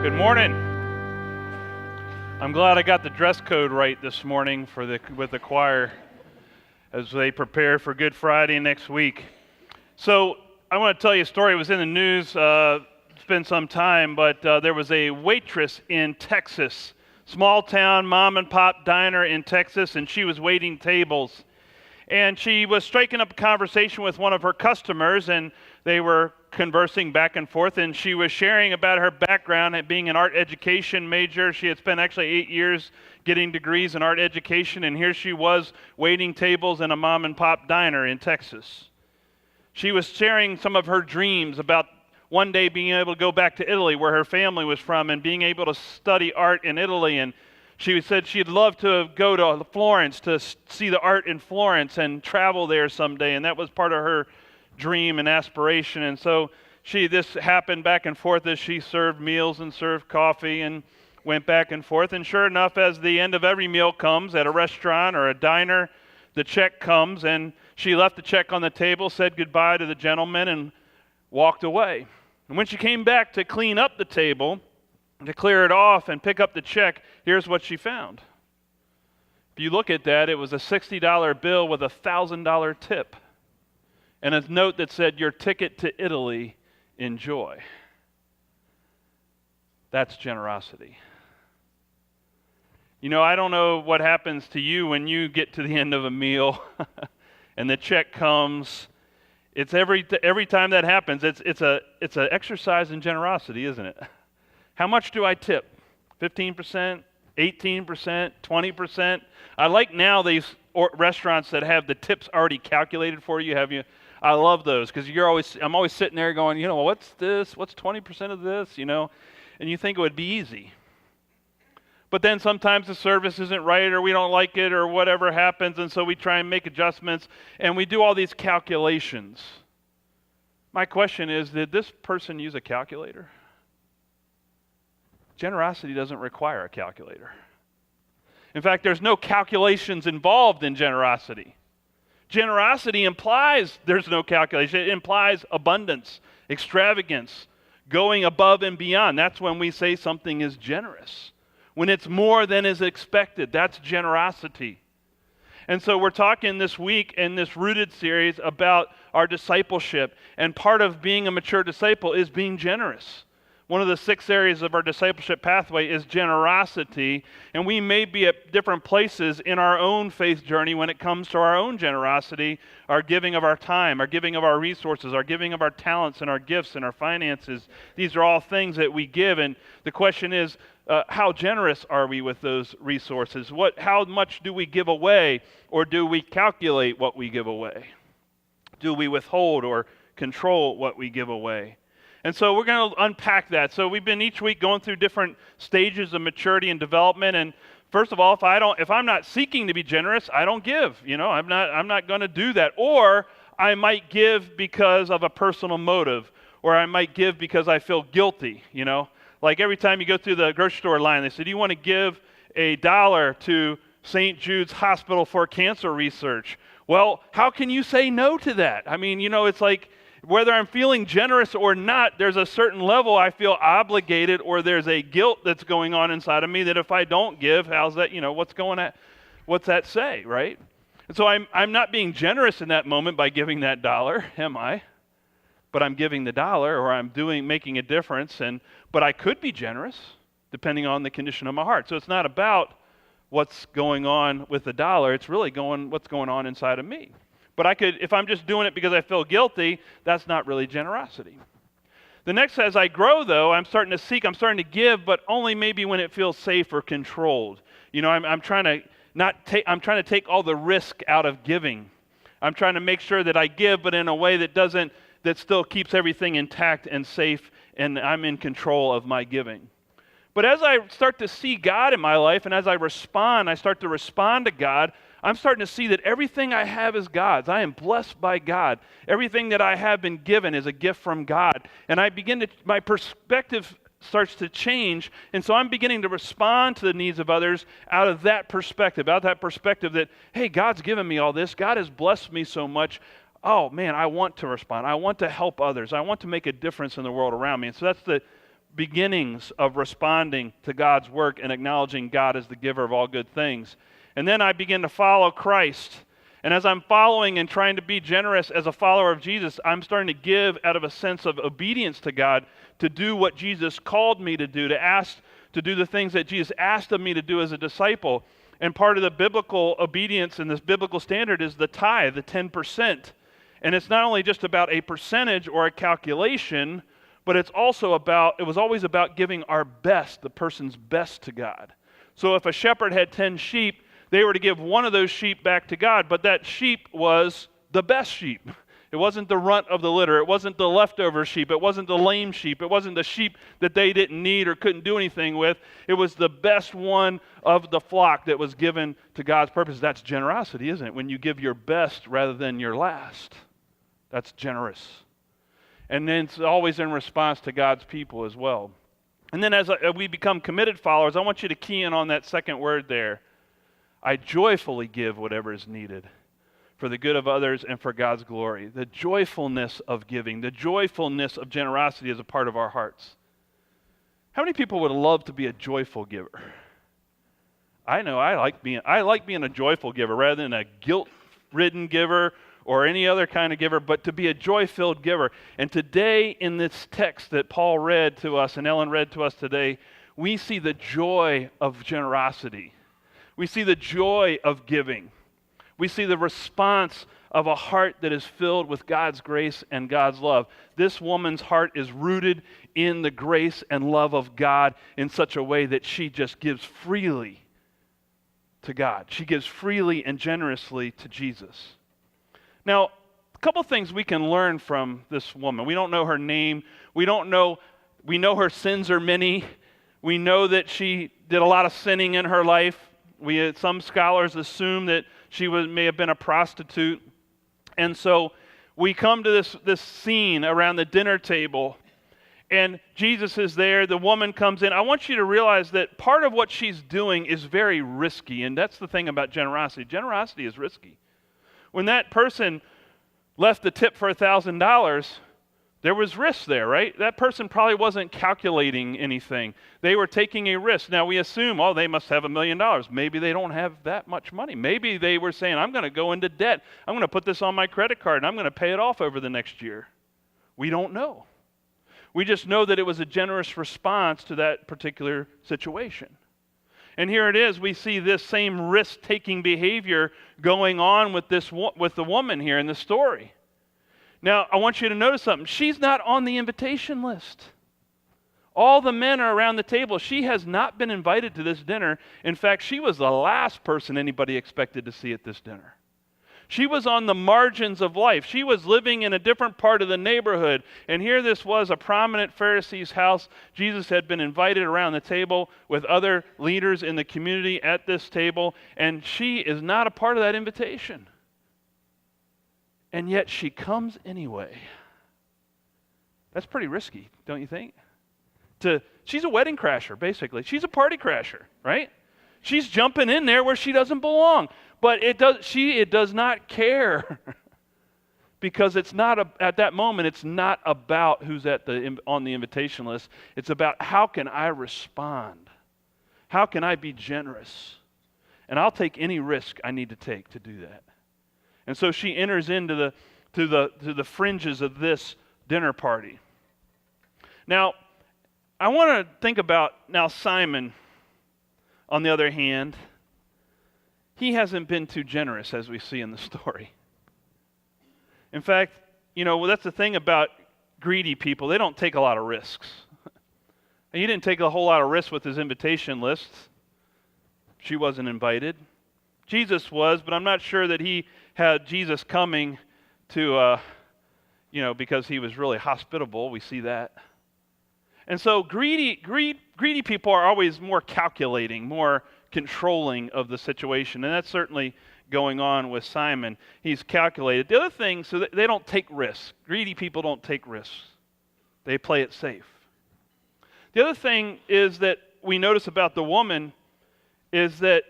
Good morning. I'm glad I got the dress code right this morning with the choir as they prepare for Good Friday next week. So I want to tell you a story. It was in the news. It's been some time, but there was a waitress in Texas, small town mom and pop diner in Texas, and she was waiting tables. And she was striking up a conversation with one of her customers, and they were conversing back and forth, and she was sharing about her background at being an art education major. She had spent actually 8 years getting degrees in art education, and here she was waiting tables in a mom and pop diner in Texas. She was sharing some of her dreams about one day being able to go back to Italy, where her family was from, and being able to study art in Italy. And she said she'd love to go to Florence to see the art in Florence and travel there someday, and that was part of her dream and aspiration. And so this happened back and forth as she served meals and served coffee and went back and forth. And sure enough, as the end of every meal comes at a restaurant or a diner, the check comes, and she left the check on the table, said goodbye to the gentleman, and walked away. And when she came back to clean up the table, to clear it off and pick up the check, here's what she found. If you look at that, it was a $60 bill with a $1,000 tip and a note that said, "Your ticket to Italy, enjoy." That's generosity. You know, I don't know what happens to you when you get to the end of a meal and the check comes. It's every time that happens, it's an exercise in generosity, isn't it? How much do I tip? 15%, 18%, 20%? I like now these restaurants that have the tips already calculated for you. I love those because I'm always sitting there going, what's this? What's 20% of this? And you think it would be easy. But then sometimes the service isn't right, or we don't like it, or whatever happens, and so we try and make adjustments, and we do all these calculations. My question is, did this person use a calculator? Generosity doesn't require a calculator. In fact, there's no calculations involved in generosity. Generosity implies there's no calculation. It implies abundance, extravagance, going above and beyond. That's when we say something is generous. When it's more than is expected, that's generosity. And so we're talking this week in this Rooted series about our discipleship. And part of being a mature disciple is being generous. One of the 6 areas of our discipleship pathway is generosity, and we may be at different places in our own faith journey when it comes to our own generosity, our giving of our time, our giving of our resources, our giving of our talents and our gifts and our finances. These are all things that we give, and the question is, how generous are we with those resources? How much do we give away, or do we calculate what we give away? Do we withhold or control what we give away? And so we're going to unpack that. So we've been each week going through different stages of maturity and development. And first of all, if I'm not seeking to be generous, I don't give. I'm not going to do that. Or I might give because of a personal motive, or I might give because I feel guilty. Like every time you go through the grocery store line, they say, "Do you want to give $1 to St. Jude's Hospital for Cancer Research?" Well, how can you say no to that? I mean, it's like, whether I'm feeling generous or not, there's a certain level I feel obligated, or there's a guilt that's going on inside of me that if I don't give, how's that, what's that say, right? And so I'm not being generous in that moment by giving that $1, am I? But I'm giving the $1, or I'm making a difference, but I could be generous depending on the condition of my heart. So it's not about what's going on with the $1, it's really what's going on inside of me. But if I'm just doing it because I feel guilty, that's not really generosity. The next, as I grow, though, I'm starting to give, but only maybe when it feels safe or controlled. I'm trying to take all the risk out of giving. I'm trying to make sure that I give, but in a way that still keeps everything intact and safe, and I'm in control of my giving. But as I start to see God in my life, and as I start to respond to God, I'm starting to see that everything I have is God's. I am blessed by God. Everything that I have been given is a gift from God. And my perspective starts to change, and so I'm beginning to respond to the needs of others out of that perspective that, hey, God's given me all this. God has blessed me so much. Oh, man, I want to respond. I want to help others. I want to make a difference in the world around me. And so that's the beginnings of responding to God's work and acknowledging God as the giver of all good things. And then I begin to follow Christ. And as I'm following and trying to be generous as a follower of Jesus, I'm starting to give out of a sense of obedience to God, to do what Jesus called me to do, to do the things that Jesus asked of me to do as a disciple. And part of the biblical obedience and this biblical standard is the tithe, the 10%. And it's not only just about a percentage or a calculation, but it was always about giving our best, the person's best, to God. So if a shepherd had 10 sheep, they were to give one of those sheep back to God, but that sheep was the best sheep. It wasn't the runt of the litter. It wasn't the leftover sheep. It wasn't the lame sheep. It wasn't the sheep that they didn't need or couldn't do anything with. It was the best one of the flock that was given to God's purpose. That's generosity, isn't it? When you give your best rather than your last. That's generous. And then it's always in response to God's people as well. And then as we become committed followers, I want you to key in on that second word there. I joyfully give whatever is needed for the good of others and for God's glory. The joyfulness of giving, the joyfulness of generosity is a part of our hearts. How many people would love to be a joyful giver? I know I like being a joyful giver rather than a guilt-ridden giver or any other kind of giver, but to be a joy-filled giver. And today in this text that Paul read to us and Ellen read to us today, we see the joy of generosity. We see the joy of giving. We see the response of a heart that is filled with God's grace and God's love. This woman's heart is rooted in the grace and love of God in such a way that she just gives freely to God. She gives freely and generously to Jesus. Now, a couple things we can learn from this woman. We don't know her name. We know her sins are many. We know that she did a lot of sinning in her life. Some scholars assume that she may have been a prostitute. And so we come to this scene around the dinner table, and Jesus is there. The woman comes in. I want you to realize that part of what she's doing is very risky, and that's the thing about generosity. Generosity is risky. When that person left the tip for $1,000, there was risk there, right? That person probably wasn't calculating anything. They were taking a risk. Now we assume, they must have $1 million. Maybe they don't have that much money. Maybe they were saying, I'm going to go into debt. I'm going to put this on my credit card and I'm going to pay it off over the next year. We don't know. We just know that it was a generous response to that particular situation. And here it is. We see this same risk-taking behavior going on with the woman here in the story. Now, I want you to notice something. She's not on the invitation list. All the men are around the table. She has not been invited to this dinner. In fact, she was the last person anybody expected to see at this dinner. She was on the margins of life. She was living in a different part of the neighborhood. And here this was, a prominent Pharisee's house. Jesus had been invited around the table with other leaders in the community at this table, and she is not a part of that invitation. And yet she comes anyway. That's pretty risky, don't you think? She's a wedding crasher, basically. She's a party crasher, right? She's jumping in there where she doesn't belong. But it does not care because it's not at that moment. It's not about who's on the invitation list. It's about how can I respond? How can I be generous? And I'll take any risk I need to take to do that. And so she enters into the fringes of this dinner party. Now, I want to think about Simon. On the other hand, he hasn't been too generous, as we see in the story. In fact, that's the thing about greedy people. They don't take a lot of risks. And he didn't take a whole lot of risks with his invitation list. She wasn't invited. Jesus was, but I'm not sure that he had Jesus coming to, because he was really hospitable. We see that. And so greedy people are always more calculating, more controlling of the situation. And that's certainly going on with Simon. He's calculated. The other thing, so they don't take risks. Greedy people don't take risks. They play it safe. The other thing is that we notice about the woman is that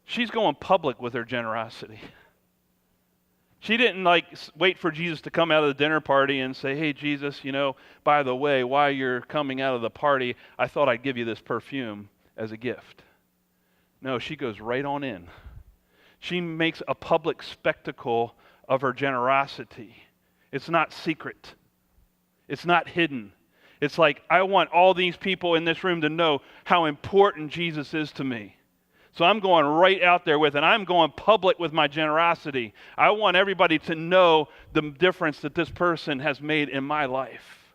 she's going public with her generosity. She didn't wait for Jesus to come out of the dinner party and say, hey, Jesus, by the way, while you're coming out of the party, I thought I'd give you this perfume as a gift. No, she goes right on in. She makes a public spectacle of her generosity. It's not secret. It's not hidden. It's like, I want all these people in this room to know how important Jesus is to me. So I'm going right out there with it. I'm going public with my generosity. I want everybody to know the difference that this person has made in my life.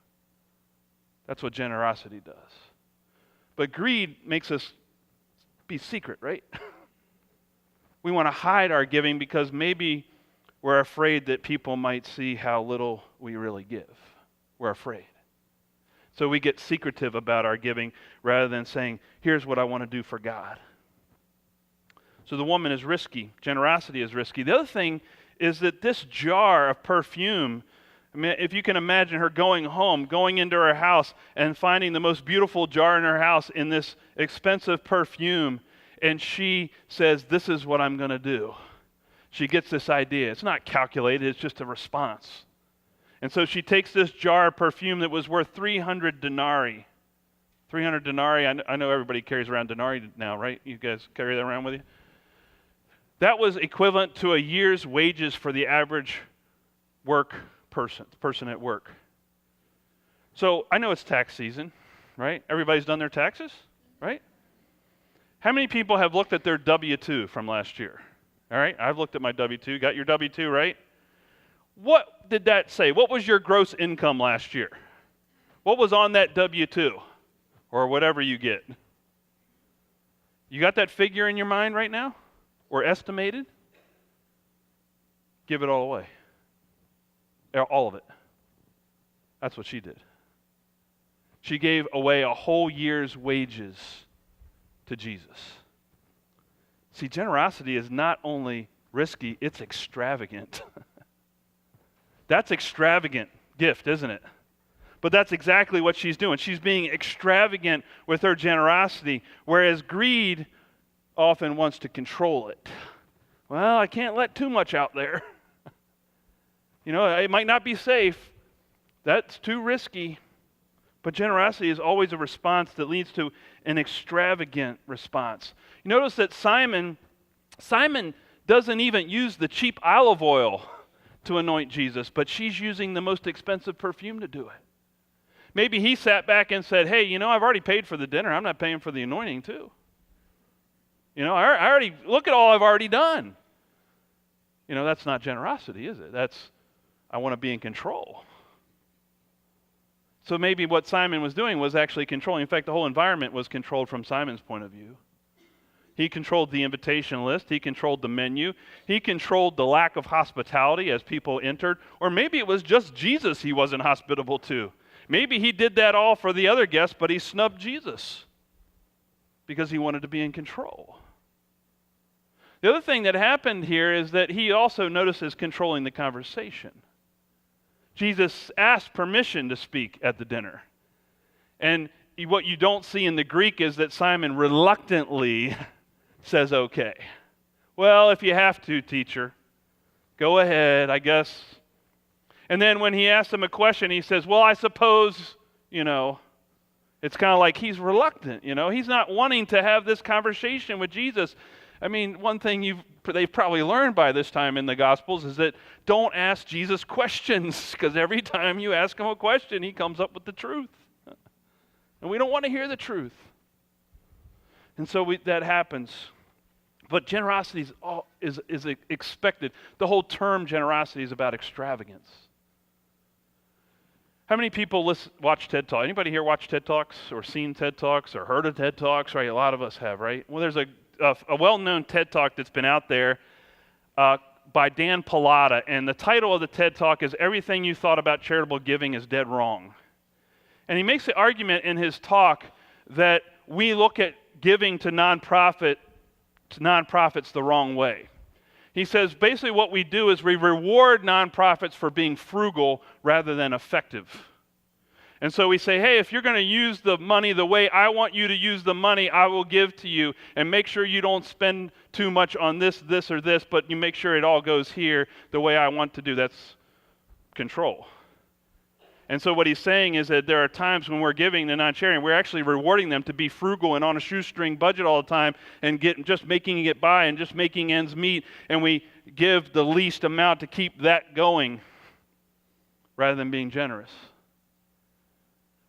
That's what generosity does. But greed makes us be secret, right? We want to hide our giving because maybe we're afraid that people might see how little we really give. We're afraid. So we get secretive about our giving rather than saying, here's what I want to do for God. So the woman is risky. Generosity is risky. The other thing is that this jar of perfume, if you can imagine her going home, going into her house and finding the most beautiful jar in her house in this expensive perfume, and she says, this is what I'm going to do. She gets this idea. It's not calculated, it's just a response. And so she takes this jar of perfume that was worth 300 denarii. 300 denarii, I know everybody carries around denarii now, right? You guys carry that around with you? That was equivalent to a year's wages for the average person at work. So I know it's tax season, right? Everybody's done their taxes, right? How many people have looked at their W-2 from last year? All right, I've looked at my W-2. Got your W-2, right? What did that say? What was your gross income last year? What was on that W-2? Or whatever you get. You got that figure in your mind right now? Or estimated? Give it all away. All of it. That's what she did. She gave away a whole year's wages to Jesus. See, generosity is not only risky, it's extravagant. That's extravagant gift, isn't it? But that's exactly what she's doing. She's being extravagant with her generosity, whereas greed often wants to control it. Well, I can't let too much out there. It might not be safe. That's too risky. But generosity is always a response that leads to an extravagant response. You notice that Simon doesn't even use the cheap olive oil to anoint Jesus, but she's using the most expensive perfume to do it. Maybe he sat back and said, hey, I've already paid for the dinner. I'm not paying for the anointing too. I already, look at all I've already done. That's not generosity, is it? I want to be in control. So maybe what Simon was doing was actually controlling. In fact, the whole environment was controlled from Simon's point of view. He controlled the invitation list. He controlled the menu. He controlled the lack of hospitality as people entered. Or maybe it was just Jesus he wasn't hospitable to. Maybe he did that all for the other guests, but he snubbed Jesus because he wanted to be in control. The other thing that happened here is that he also notices controlling the conversation. Jesus asked permission to speak at the dinner. And what you don't see in the Greek is that Simon reluctantly says, okay. Well, if you have to, teacher, go ahead, I guess. And then when he asks him a question, he says, well, I suppose, it's kind of like he's reluctant, He's not wanting to have this conversation with Jesus. I mean, one thing they've probably learned by this time in the Gospels is that don't ask Jesus questions, because every time you ask him a question, he comes up with the truth. And we don't want to hear the truth. And so that happens. But generosity is expected. The whole term generosity is about extravagance. How many people watch TED Talks? Anybody here watch TED Talks or seen TED Talks or heard of TED Talks? Right, a lot of us have, right? Well, there's a well-known TED Talk that's been out there by Dan Pallotta, and the title of the TED Talk is "Everything You Thought About Charitable Giving is Dead Wrong." And he makes the argument in his talk that we look at giving to nonprofits the wrong way. He says basically what we do is we reward nonprofits for being frugal rather than effective. And so we say, hey, if you're going to use the money the way I want you to use the money, I will give to you. And make sure you don't spend too much on this, this, or this, but you make sure it all goes here the way I want to do. That's control. And so what he's saying is that there are times when we're giving and not sharing, we're actually rewarding them to be frugal and on a shoestring budget all the time and just making it by and just making ends meet. And we give the least amount to keep that going rather than being generous.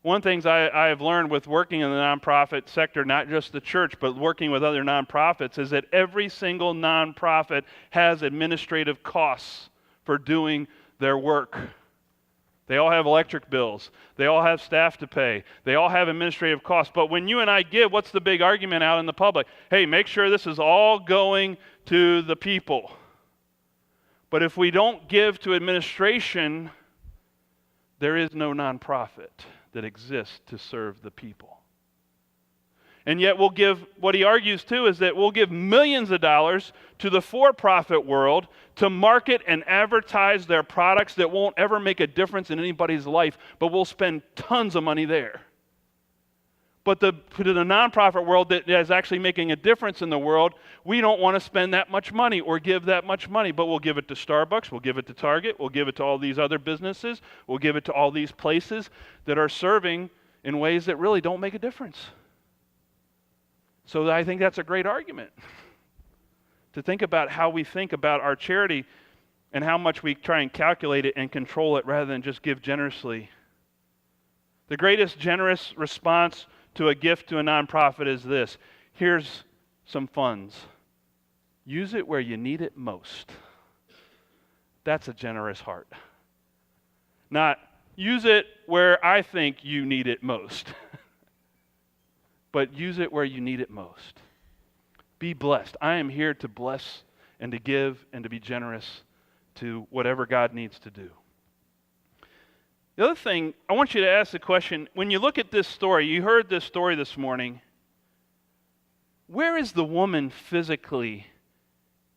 One of the things I have learned with working in the nonprofit sector, not just the church, but working with other nonprofits, is that every single nonprofit has administrative costs for doing their work. They all have electric bills. They all have staff to pay. They all have administrative costs. But when you and I give, what's the big argument out in the public? Hey, make sure this is all going to the people. But if we don't give to administration, there is no nonprofit that exists to serve the people. And yet we'll give, what he argues too is that we'll give millions of dollars to the for-profit world to market and advertise their products that won't ever make a difference in anybody's life, but we'll spend tons of money there. But to the nonprofit world that is actually making a difference in the world, we don't want to spend that much money or give that much money, but we'll give it to Starbucks, we'll give it to Target, we'll give it to all these other businesses, we'll give it to all these places that are serving in ways that really don't make a difference. So I think that's a great argument to think about how we think about our charity and how much we try and calculate it and control it rather than just give generously. The greatest generous response to a gift to a nonprofit is this. Here's some funds. Use it where you need it most. That's a generous heart. Not use it where I think you need it most. But use it where you need it most. Be blessed. I am here to bless and to give and to be generous to whatever God needs to do. The other thing, I want you to ask the question, when you look at this story, you heard this story this morning, where is the woman physically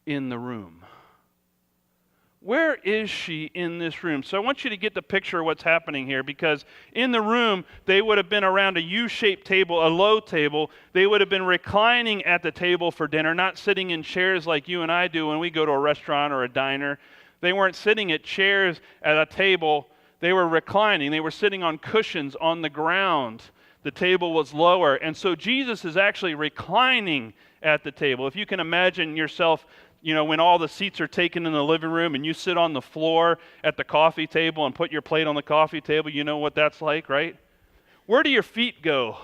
in the room? Where is she in this room? So I want you to get the picture of what's happening here, because in the room, they would have been around a U-shaped table, a low table. They would have been reclining at the table for dinner, not sitting in chairs like you and I do when we go to a restaurant or a diner. They weren't sitting at chairs at a table. They were reclining. They were sitting on cushions on the ground. The table was lower. And so Jesus is actually reclining at the table. If you can imagine yourself, when all the seats are taken in the living room and you sit on the floor at the coffee table and put your plate on the coffee table, you know what that's like, right? Where do your feet go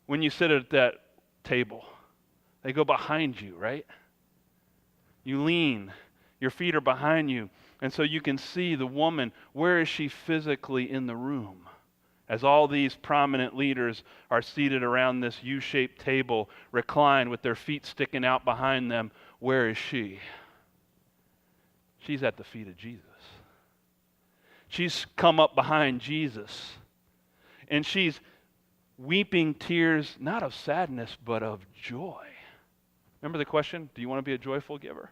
when you sit at that table? They go behind you, right? You lean. Your feet are behind you. And so you can see the woman, where is she physically in the room? As all these prominent leaders are seated around this U-shaped table, reclined with their feet sticking out behind them, where is she? She's at the feet of Jesus. She's come up behind Jesus. And she's weeping tears, not of sadness, but of joy. Remember the question? Do you want to be a joyful giver?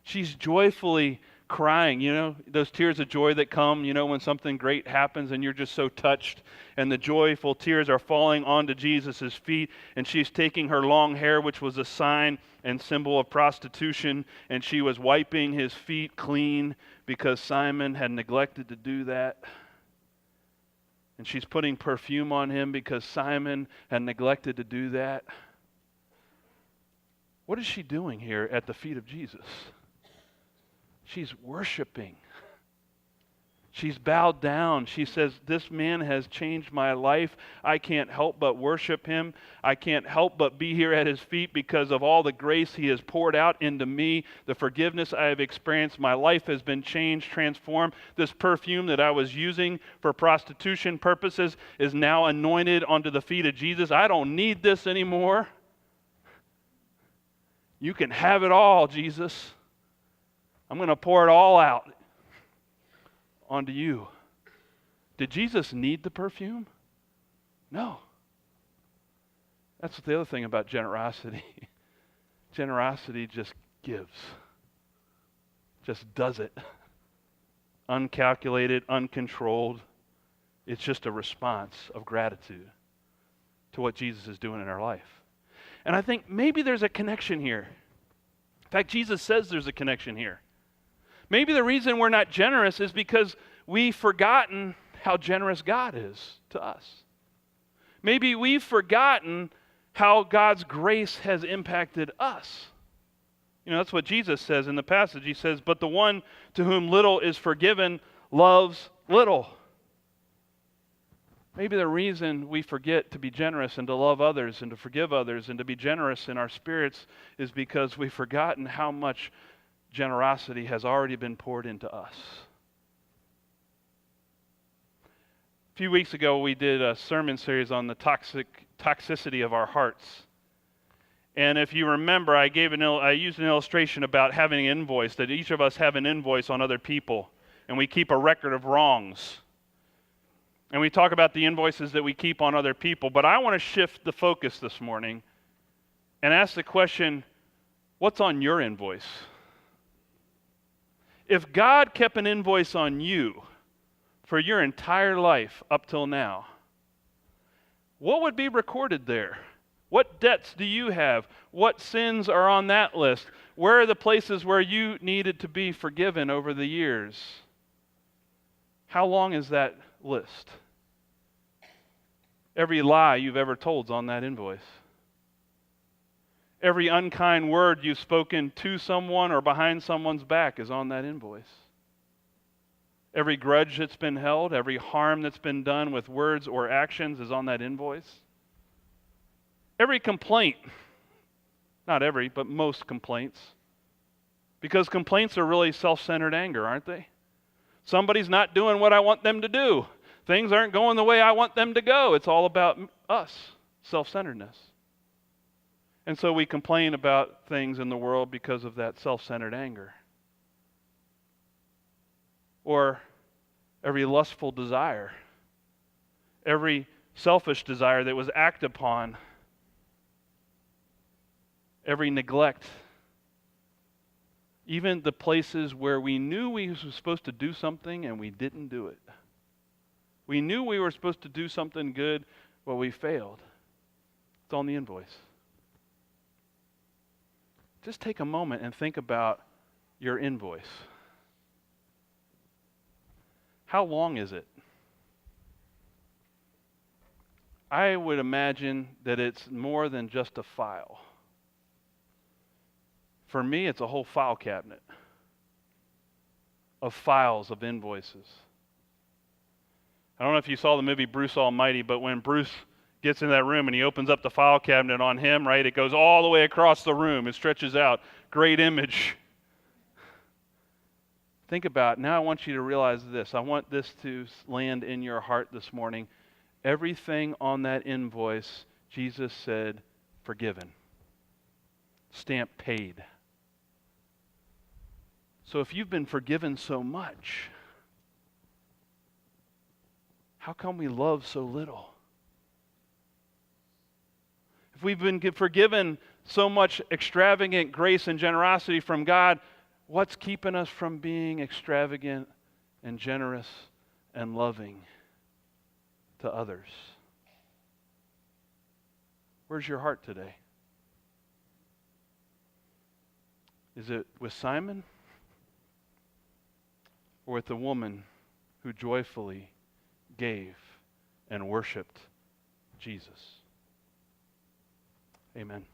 She's joyfully crying, those tears of joy that come, when something great happens and you're just so touched, and the joyful tears are falling onto Jesus' feet, and she's taking her long hair, which was a sign and symbol of prostitution, and she was wiping his feet clean because Simon had neglected to do that. And she's putting perfume on him because Simon had neglected to do that. What is she doing here at the feet of Jesus? She's worshiping. She's bowed down. She says, this man has changed my life. I can't help but worship him. I can't help but be here at his feet because of all the grace he has poured out into me, the forgiveness I have experienced. My life has been changed, transformed. This perfume that I was using for prostitution purposes is now anointed onto the feet of Jesus. I don't need this anymore. You can have it all, Jesus. I'm going to pour it all out onto you. Did Jesus need the perfume? No. That's the other thing about generosity. Generosity just gives. Just does it. Uncalculated, uncontrolled. It's just a response of gratitude to what Jesus is doing in our life. And I think maybe there's a connection here. In fact, Jesus says there's a connection here. Maybe the reason we're not generous is because we've forgotten how generous God is to us. Maybe we've forgotten how God's grace has impacted us. You know, that's what Jesus says in the passage. He says, "But the one to whom little is forgiven loves little." Maybe the reason we forget to be generous and to love others and to forgive others and to be generous in our spirits is because we've forgotten how much generosity has already been poured into us. A few weeks ago, we did a sermon series on the toxicity of our hearts. And if you remember, I used an illustration about having an invoice, that each of us have an invoice on other people, and we keep a record of wrongs. And we talk about the invoices that we keep on other people, but I want to shift the focus this morning and ask the question, what's on your invoice? If God kept an invoice on you for your entire life up till now, what would be recorded there? What debts do you have? What sins are on that list? Where are the places where you needed to be forgiven over the years? How long is that list? Every lie you've ever told is on that invoice. Every unkind word you've spoken to someone or behind someone's back is on that invoice. Every grudge that's been held, every harm that's been done with words or actions is on that invoice. Every complaint, not every, but most complaints, because complaints are really self-centered anger, aren't they? Somebody's not doing what I want them to do. Things aren't going the way I want them to go. It's all about us, self-centeredness. And so we complain about things in the world because of that self-centered anger. Or every lustful desire, every selfish desire that was acted upon, every neglect, even the places where we knew we were supposed to do something and we didn't do it. We knew we were supposed to do something good, but we failed. It's on the invoice. Just take a moment and think about your invoice. How long is it? I would imagine that it's more than just a file. For me, it's a whole file cabinet of files of invoices. I don't know if you saw the movie Bruce Almighty, but when Bruce gets in that room and he opens up the file cabinet on him, right, it goes all the way across the room. It stretches out. Great image. Think about it. Now I want you to realize this. I want this to land in your heart this morning. Everything on that invoice, Jesus said, forgiven. Stamp paid. So if you've been forgiven so much, how come we love so little? If we've been forgiven so much extravagant grace and generosity from God, what's keeping us from being extravagant and generous and loving to others? Where's your heart today? Is it with Simon? Or with the woman who joyfully gave and worshiped Jesus? Amen.